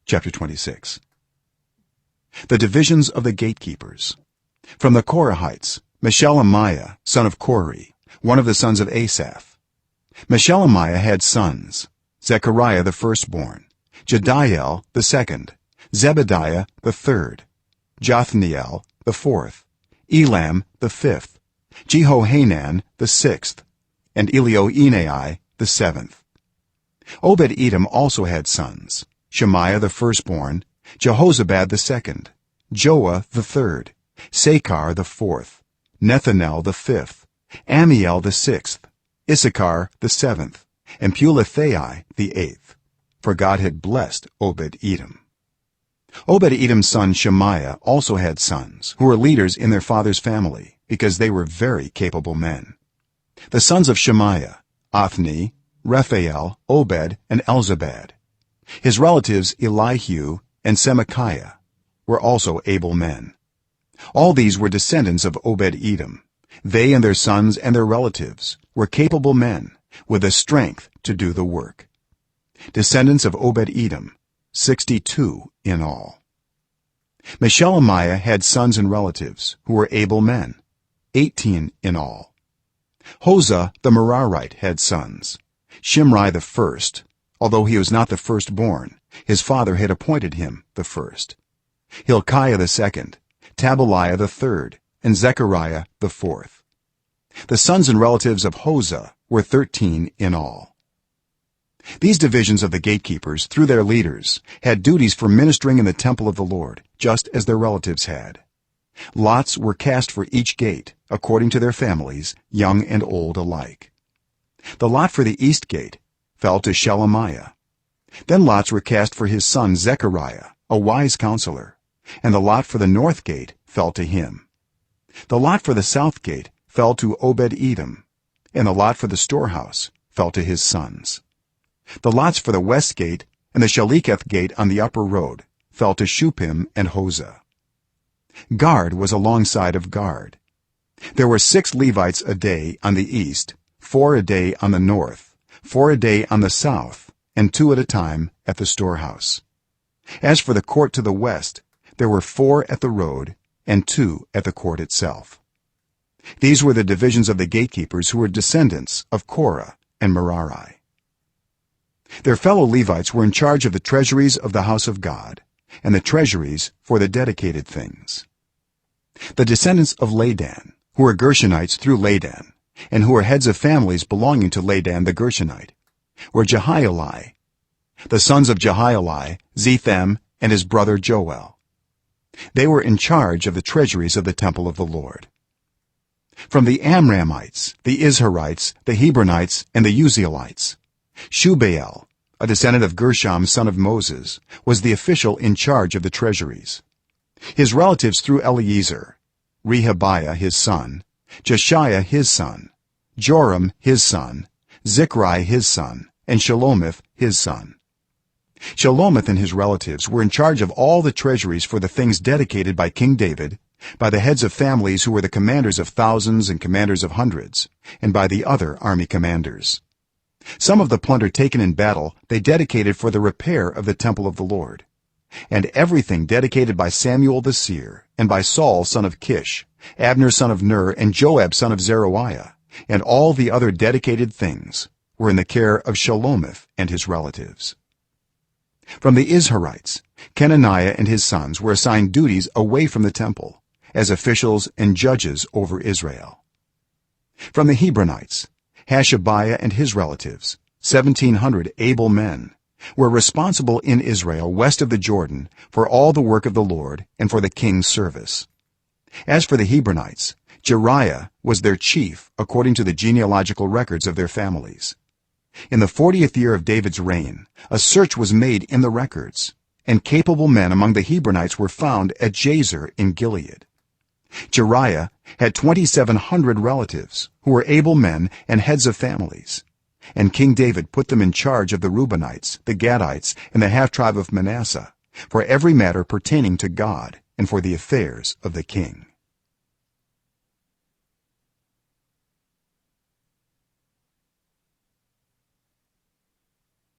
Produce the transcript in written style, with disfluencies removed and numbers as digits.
chapter 26. The divisions of the gatekeepers. From the Korahites, Meshelemiah son of Kori, one of the sons of Asaph. Meshelemiah had sons: Zechariah the firstborn, Jediael the second, Zebediah the third, Jothniel the fourth, Elam the fifth, Jehohanan the sixth, and Elioenai the seventh. Obed-Edom also had sons: Shemaiah the firstborn, Jehozabad the second, Joah the third, Sakar the fourth, Nethanel the fifth, Amiel the sixth, Issachar the seventh, and Pulethai the eighth, for God had blessed Obed-Edom. Obed-Edom's son Shemaiah also had sons who were leaders in their father's family, because they were very capable men. The sons of Shemaiah: Othni, Rephael, Obed, and Elzabad. His relatives Elihu and Semachiah were also able men. All these were descendants of Obed-Edom. They and their sons and their relatives were capable men with the strength to do the work. Descendants of Obed-Edom, 62 in all. Meshelemiah had sons and relatives who were able men, 18 in all. Hosah the Merarite had sons: Shimri the first, although he was not the firstborn, his father had appointed him the first; Hilkiah the second, Tabaliah the third, and Zechariah the fourth. The sons and relatives of Hosah were 13 in all. These divisions of the gatekeepers, through their leaders, had duties for ministering in the temple of the Lord, just as their relatives had. Lots were cast for each gate, according to their families, young and old alike. The lot for the east gate fell to Shelemiah. Then lots were cast for his son Zechariah, a wise counselor, and the lot for the north gate fell to him. The lot for the south gate fell to Obed-Edom, and the lot for the storehouse fell to his sons. The lots for the west gate and the Shaleketh gate on the upper road fell to Shuppim and Hosah. Guard was alongside of guard. There were 6 Levites a day on the east, 4 a day on the north, 4 a day on the south, and 2 at a time at the storehouse. As for the court to the west, there were 4 at the road and 2 at the court itself. These were the divisions of the gatekeepers who were descendants of Korah and Merari. Their fellow Levites were in charge of the treasuries of the house of God and the treasuries for the dedicated things. The descendants of Ladan, who were Gershonites through Ladan, and who were heads of families belonging to Ladan the Gershonite, were Jehieli. The sons of Jehieli: Zetham and his brother Joel. They were in charge of the treasuries of the temple of the Lord. From the Amramites, the Izharites, the Hebronites, and the Uzzielites, Shubael, a descendant of Gershom son of Moses, was the official in charge of the treasuries. His relatives through Eleazar: Rehabiah his son, Jeshiah his son, Joram his son, Zichri his son, and Shelomith his son. Shelomith and his relatives were in charge of all the treasuries for the things dedicated by King David, by the heads of families who were the commanders of thousands and commanders of hundreds, and by the other army commanders. Some of the plunder taken in battle they dedicated for the repair of the temple of the Lord. And everything dedicated by Samuel the seer, and by Saul son of Kish, Abner son of Ner, and Joab son of Zeruiah, and all the other dedicated things were in the care of Shelomith and his relatives. From the Izharites, Kenaniah and his sons were assigned duties away from the temple as officials and judges over Israel. From the Hebronites, Hashabiah and his relatives, 1700 able men, were responsible in Israel west of the Jordan for all the work of the Lord and for the king's service. As for the Hebronites, Jeriah was their chief according to the genealogical records of their families. In the 40th year of David's reign, a search was made in the records, and capable men among the Hebronites were found at Jazer in Gilead. Jeriah had 2,700 relatives who were able men and heads of families, and King David put them in charge of the Reubenites, the Gadites, and the half-tribe of Manasseh, for every matter pertaining to God and for the affairs of the king.